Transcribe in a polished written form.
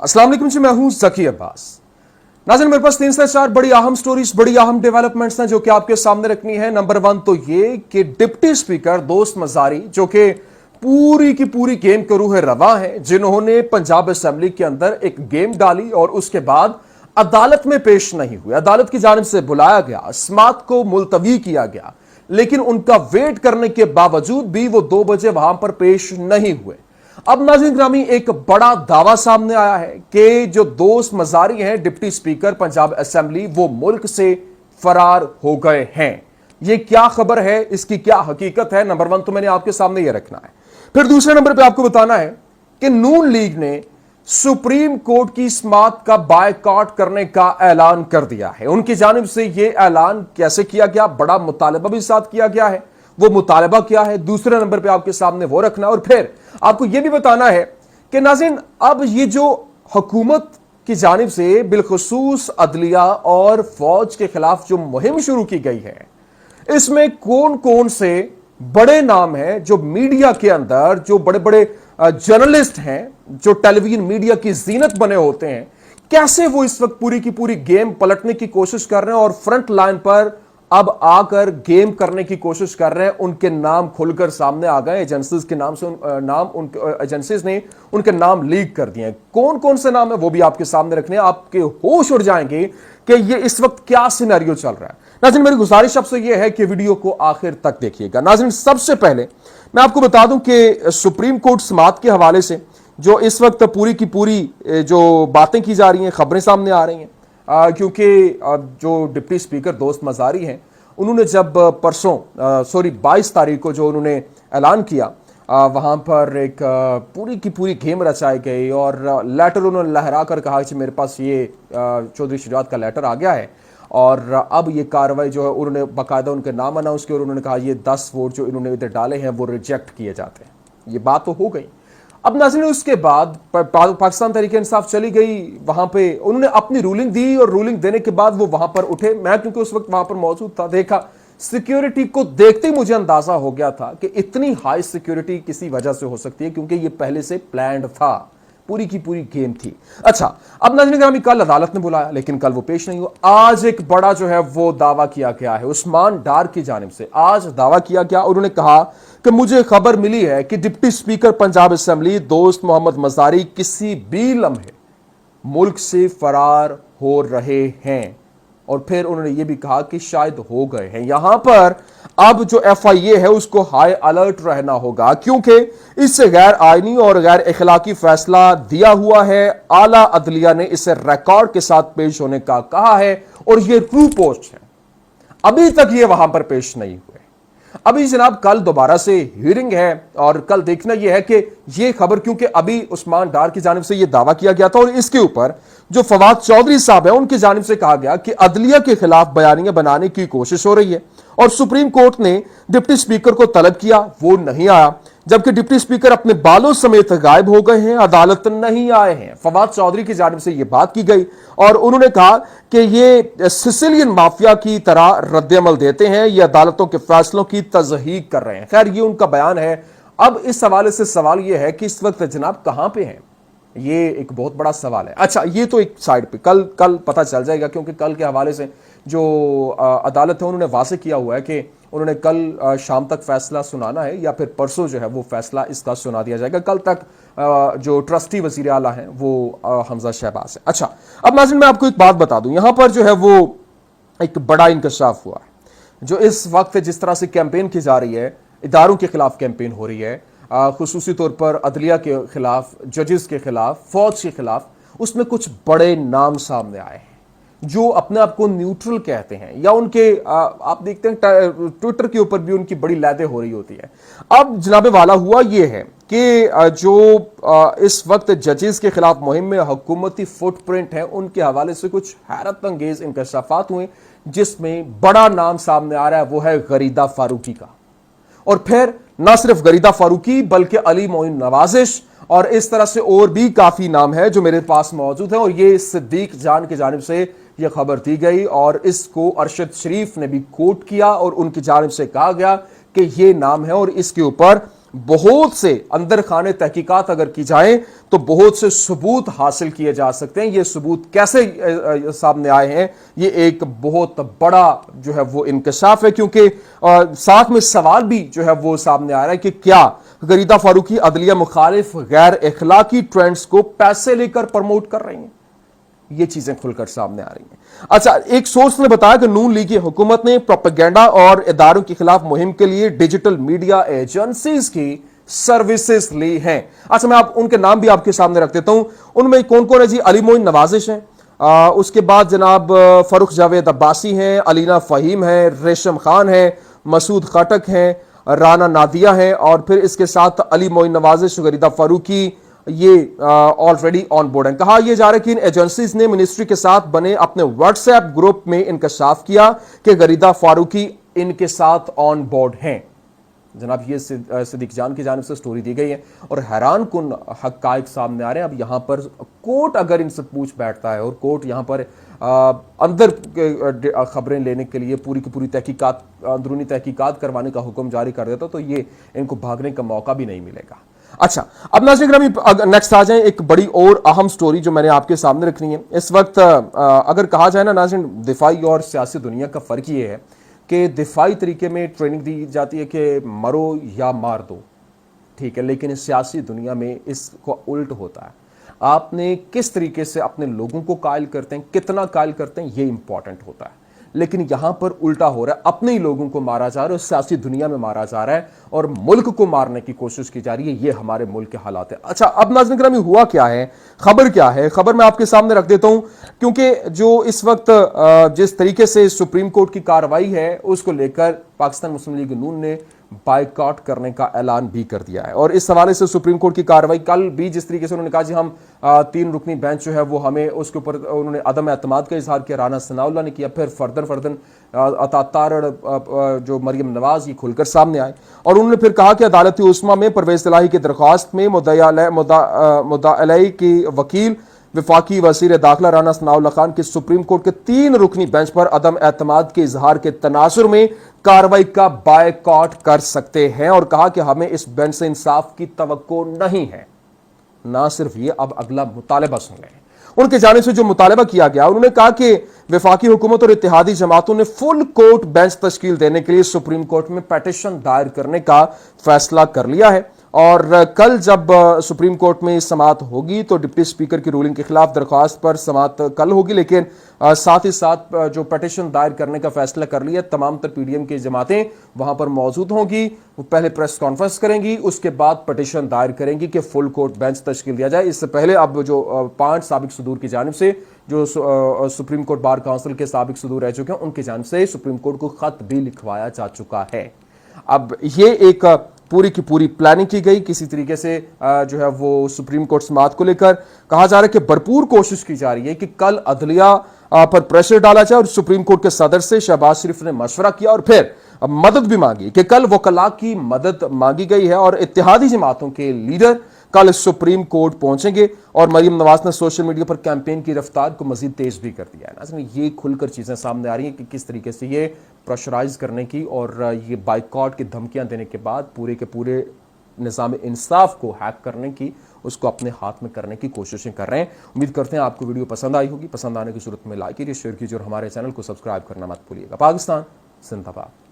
अस्सलाम वालेकुम जी, मैं हूं ज़की अब्बास। नाज़रीन, मेरे पास 3 से 4 बड़ी अहम स्टोरीज, बड़ी अहम डेवलपमेंट्स हैं जो कि आपके सामने रखनी है। नंबर 1 तो ये कि डिप्टी स्पीकर दोस्त मजारी, जो कि पूरी की पूरी गेम के रूह रवा है, जिन्होंने पंजाब असेंबली के अंदर एक गेम डाली और उसके बाद अदालत में पेश नहीं हुए। अदालत की जानिब से बुलाया गया, समाअत को मुलतवी किया गया, लेकिन उनका वेट करने के बावजूद भी वो 2 बजे वहां पर पेश नहीं हुए। अब नाज़रीन ग्रामी, एक बड़ा दावा सामने आया है कि जो दोस्त मजारी हैं डिप्टी स्पीकर पंजाब असेंबली, वो मुल्क से फरार हो गए हैं। ये क्या खबर है, इसकी क्या हकीकत है? नंबर 1 तो मैंने आपके सामने ये रखना है। फिर दूसरे नंबर पे आपको बताना है कि नून लीग ने सुप्रीम कोर्ट की समाअत का बायकॉट करने का ऐलान कर दिया है। उनकी जानिब से यह ऐलान कैसे किया गया, बड़ा मुतालबा भी साथ किया गया है। वो मुतालबा क्या है, दूसरे नंबर पे आपके सामने वो रखना है। और फिर आपको यह भी बताना है कि नाज़रीन, अब ये जो हुकूमत की जानिब से बिलखुसूस अदलिया और फौज के खिलाफ जो मुहिम शुरू की गई है, इसमें कौन कौन से बड़े नाम हैं जो मीडिया के अंदर, जो बड़े बड़े जर्नलिस्ट हैं, जो टेलीविजन मीडिया की जीनत बने होते हैं, कैसे वो इस वक्त पूरी की पूरी गेम पलटने की कोशिश कर रहे हैं और फ्रंट लाइन पर अब आकर गेम करने की कोशिश कर रहे हैं। उनके नाम खुलकर सामने आ गए। एजेंसीज के नाम से एजेंसीज ने उनके नाम लीक कर दिए हैं। कौन कौन से नाम है वो भी आपके सामने रखने हैं। आपके होश उड़ जाएंगे कि ये इस वक्त क्या सिनेरियो चल रहा है। नाज़रीन, मेरी गुजारिश आपसे ये है कि वीडियो को आखिर तक देखिएगा। नाज़रीन, सबसे पहले मैं आपको बता दूं कि सुप्रीम कोर्ट समाअत के हवाले से जो इस वक्त पूरी की पूरी जो बातें की जा रही हैं, खबरें सामने आ रही हैं, क्योंकि जो डिप्टी स्पीकर दोस्त मजारी हैं, उन्होंने जब परसों 22 तारीख को जो उन्होंने ऐलान किया, वहाँ पर एक पूरी की पूरी गेम रचाई गई और लेटर उन्होंने लहरा कर कहा कि मेरे पास ये चौधरी शुजात का लेटर आ गया है और अब ये कार्रवाई जो है, उन्होंने बाकायदा उनके नाम अनाउंस किया और उन्होंने कहा ये 10 वोट जो इन्होंने इधर डाले हैं वो रिजेक्ट किए जाते हैं। ये बात तो हो गई। अब नाज़रीन, उसके बाद पाकिस्तान तहरीक इंसाफ चली गई, वहां पे उन्होंने अपनी रूलिंग दी और रूलिंग देने के बाद वो वहां पर उठे। मैं क्योंकि उस वक्त वहां पर मौजूद था, देखा, सिक्योरिटी को देखते ही मुझे अंदाजा हो गया था कि इतनी हाई सिक्योरिटी किसी वजह से हो सकती है, क्योंकि ये पहले से प्लान्ड था, पूरी की पूरी गेम थी। अच्छा, अब नाज़रीन ग्रामी, कल अदालत ने बुलाया लेकिन कल वो पेश नहीं हुआ। आज एक बड़ा जो है वो दावा किया गया है उस्मान डार की जानिब से। आज दावा किया गया, उन्होंने कहा कि मुझे खबर मिली है कि डिप्टी स्पीकर पंजाब असेंबली दोस्त मोहम्मद मजारी किसी भी लम्हे मुल्क से फरार हो रहे हैं। और फिर उन्होंने ये भी कहा कि शायद हो गए हैं। यहां पर अब जो FIA है उसको हाई अलर्ट रहना होगा, क्योंकि इससे गैर आईनी और गैर इखलाकी फैसला दिया हुआ है। आला अदलिया ने इसे रिकॉर्ड के साथ पेश होने का कहा है और ये ट्रू पोस्ट है। अभी तक ये वहां पर पेश नहीं हुए। अभी जनाब कल दोबारा से हियरिंग है और कल देखना यह है कि यह खबर, क्योंकि अभी उस्मान डार की जानिब से यह दावा किया गया था और इसके ऊपर जो फवाद चौधरी साहब है उनकी जानिब से कहा गया कि अदलिया के खिलाफ बयानियां बनाने की कोशिश हो रही है और सुप्रीम कोर्ट ने डिप्टी स्पीकर को तलब किया, वो नहीं आया, जबकि डिप्टी स्पीकर अपने बालों समेत गायब हो गए हैं, अदालत नहीं आए हैं। फवाद चौधरी की जानिब से यह बात की गई और उन्होंने कहा कि ये सिसिलियन माफिया की तरह रद्द-ए-अमल देते हैं, ये अदालतों के फैसलों की तज़हीक कर रहे हैं। खैर, ये उनका बयान है। अब इस हवाले से सवाल यह है कि इस वक्त जनाब कहां पे हैं, ये एक बहुत बड़ा सवाल है। अच्छा, ये तो एक साइड पे कल पता चल जाएगा, क्योंकि कल के हवाले से जो अदालत है उन्होंने वाज़ेह किया हुआ है कि उन्होंने कल शाम तक फैसला सुनाना है या फिर परसों जो है वो फैसला इसका सुना दिया जाएगा। कल तक जो ट्रस्टी वज़ीर आला हैं वो हमजा शहबाज है। अच्छा, अब नाज़रीन मैं आपको एक बात बता दूं, यहां पर जो है वो एक बड़ा इंकशाफ हुआ है। जो इस वक्त जिस तरह से कैंपेन की जा रही है, इदारों के खिलाफ कैंपेन हो रही है, खुसूसी तौर पर अदलिया के खिलाफ, जजेस के खिलाफ, फौज के खिलाफ, उसमें कुछ बड़े नाम सामने आए हैं जो अपने आप को न्यूट्रल कहते हैं, या उनके आप देखते हैं ट्विटर के ऊपर भी उनकी बड़ी लैदे हो रही होती है। अब जनाबे वाला हुआ ये है कि जो इस वक्त जजेस के खिलाफ मुहिम में हुकूमती फुटप्रिंट है, उनके हवाले से कुछ हैरत अंगेज इंकशाफात हुए, जिसमें बड़ा नाम सामने आ रहा है वो है गरीदा फारूकी का। और फिर न सिर्फ गरीदा फारूकी बल्कि अली मोइन नवाजिश और इस तरह से और भी काफी नाम है जो मेरे पास मौजूद है। और ये सिद्दीक जान की जानिब से यह खबर दी गई और इसको अरशद शरीफ ने भी कोट किया और उनकी जानिब से कहा गया कि ये नाम है और इसके ऊपर بہت سے اندر خانے تحقیقات اگر کی جائیں تو بہت سے ثبوت حاصل کیے جا سکتے ہیں. یہ ثبوت کیسے سامنے آئے ہیں؟ یہ ایک بہت بڑا جو ہے وہ انکشاف ہے, کیونکہ ساتھ میں سوال بھی جو ہے وہ سامنے آ رہا ہے کہ کیا غریدہ فاروقی عدلیہ مخالف غیر اخلاقی ٹرینڈز کو پیسے لے کر پروموٹ کر رہی ہیں؟ یہ چیزیں کھل کر سامنے آ رہی ہیں. اچھا, ایک سورس نے بتایا کہ نون لیگی حکومت نے پروپیگنڈا اور اداروں کے خلاف مہم کے لیے ڈیجیٹل میڈیا ایجنسیز کی سروسز لی ہیں. اچھا, میں ان کے نام بھی آپ کے سامنے رکھ دیتا ہوں. ان میں کون کون ہے جی؟ علی معین نوازش ہیں, اس کے بعد جناب فروخ جاوید عباسی ہیں, علینا فہیم ہیں, ریشم خان ہیں, مسعود خٹک ہیں, رانا نادیہ ہیں, اور پھر اس کے ساتھ علی معین نوازش, غریدہ فاروقی, یہ آلریڈی آن بورڈ ہیں. کہا یہ جا رہا ہے کہ ان ایجنسیز نے منسٹری کے ساتھ بنے اپنے واٹس ایپ گروپ میں انکشاف کیا کہ غریدہ فاروقی ان کے ساتھ آن بورڈ ہیں. جناب یہ صدیق جان کی جانب سے سٹوری دی گئی ہے اور حیران کن حقائق سامنے آ رہے ہیں. اب یہاں پر کورٹ اگر ان سے پوچھ بیٹھتا ہے اور کورٹ یہاں پر اندر خبریں لینے کے لیے پوری کی پوری تحقیقات, اندرونی تحقیقات کروانے کا حکم جاری کر دیتا تو یہ ان کو بھاگنے کا موقع بھی نہیں ملے گا. اچھا, اب ناظرین گرامی نیکسٹ آ جائیں ایک بڑی اور اہم سٹوری جو میں نے آپ کے سامنے رکھنی ہے. اس وقت اگر کہا جائے نا ناظرین, دفاعی اور سیاسی دنیا کا فرق یہ ہے کہ دفاعی طریقے میں ٹریننگ دی جاتی ہے کہ مرو یا مار دو, ٹھیک ہے, لیکن سیاسی دنیا میں اس کو الٹ ہوتا ہے. آپ نے کس طریقے سے اپنے لوگوں کو قائل کرتے ہیں, کتنا قائل کرتے ہیں, یہ امپورٹنٹ ہوتا ہے. لیکن یہاں پر الٹا ہو رہا ہے, اپنے ہی لوگوں کو مارا جا رہا ہے اور سیاسی دنیا میں مارا جا رہا ہے اور ملک کو مارنے کی کوشش کی جا رہی ہے. یہ ہمارے ملک کے حالات ہیں. اچھا, اب ناظرین گرامی ہوا کیا ہے, خبر کیا ہے؟ خبر میں آپ کے سامنے رکھ دیتا ہوں, کیونکہ جو اس وقت جس طریقے سے سپریم کورٹ کی کارروائی ہے اس کو لے کر پاکستان مسلم لیگ نون نے بائیکاٹ کرنے کا اعلان بھی کر دیا ہے. اور اس حوالے سے سپریم کورٹ کی کارروائی کل بھی جس طریقے سے انہوں نے کہا جی ہم 3 رکنی بینچ جو ہے وہ ہمیں اس کے اوپر انہوں نے عدم اعتماد کا اظہار کیا, رانا ثناء اللہ نے کیا, پھر فردن عطا تارڑ جو مریم نواز, یہ کھل کر سامنے آئے اور انہوں نے پھر کہا کہ عدالت عظمیٰ میں پرویز الہی کی درخواست میں مدعی علیہ کی وکیل وفاقی وزیر داخلہ رانا ثناء اللہ خان کے سپریم کورٹ کے 3 رکنی بینچ پر عدم اعتماد کے اظہار کے تناظر میں کارروائی کا بائیکاٹ کر سکتے ہیں, اور کہا کہ ہمیں اس بینچ سے انصاف کی توقع نہیں ہے. نہ صرف یہ, اب اگلا مطالبہ سن لیں. ان کی جانب سے جو مطالبہ کیا گیا, انہوں نے کہا کہ وفاقی حکومت اور اتحادی جماعتوں نے فل کورٹ بینچ تشکیل دینے کے لیے سپریم کورٹ میں پیٹیشن دائر کرنے کا فیصلہ کر لیا ہے, اور کل جب سپریم کورٹ میں سماعت ہوگی تو ڈپٹی اسپیکر کی رولنگ کے خلاف درخواست پر سماعت کل ہوگی, لیکن ساتھ ہی ساتھ جو پیٹیشن دائر کرنے کا فیصلہ کر لیا, تمام تر پی ڈی ایم کی جماعتیں وہاں پر موجود ہوں گی. وہ پہلے پریس کانفرنس کریں گی, اس کے بعد پیٹیشن دائر کریں گی کہ فل کورٹ بینچ تشکیل دیا جائے. اس سے پہلے اب جو 5 سابق صدور کی جانب سے جو سپریم کورٹ بار کونسل کے سابق صدور رہ چکے ہیں, ان کی جانب سے سپریم کورٹ کو خط بھی لکھوایا جا چکا ہے. اب یہ ایک پوری کی پوری پلاننگ کی گئی کسی طریقے سے جو ہے وہ سپریم کورٹ سماعت کو لے کر. کہا جا رہا ہے کہ بھرپور کوشش کی جا رہی ہے کہ کل عدلیہ پر پریشر ڈالا جائے, اور سپریم کورٹ کے صدر سے شہباز شریف نے مشورہ کیا اور پھر مدد بھی مانگی کہ کل وکلاء کی مدد مانگی گئی ہے اور اتحادی جماعتوں کے لیڈر کل سپریم کورٹ پہنچیں گے. اور مریم نواز نے سوشل میڈیا پر کیمپین کی رفتار کو مزید تیز بھی کر دیا ہے. یہ کھل کر چیزیں سامنے آ رہی ہیں کہ کس طریقے سے یہ پریشرائز کرنے کی اور یہ بائیکاٹ کی دھمکیاں دینے کے بعد پورے کے پورے نظام انصاف کو ہیک کرنے کی, اس کو اپنے ہاتھ میں کرنے کی کوششیں کر رہے ہیں. امید کرتے ہیں آپ کو ویڈیو پسند آئی ہوگی. پسند آنے کی صورت میں لائک کیجیے, شیئر کیجیے اور ہمارے چینل کو سبسکرائب کرنا مت بھولیے گا. پاکستان زندہ باد.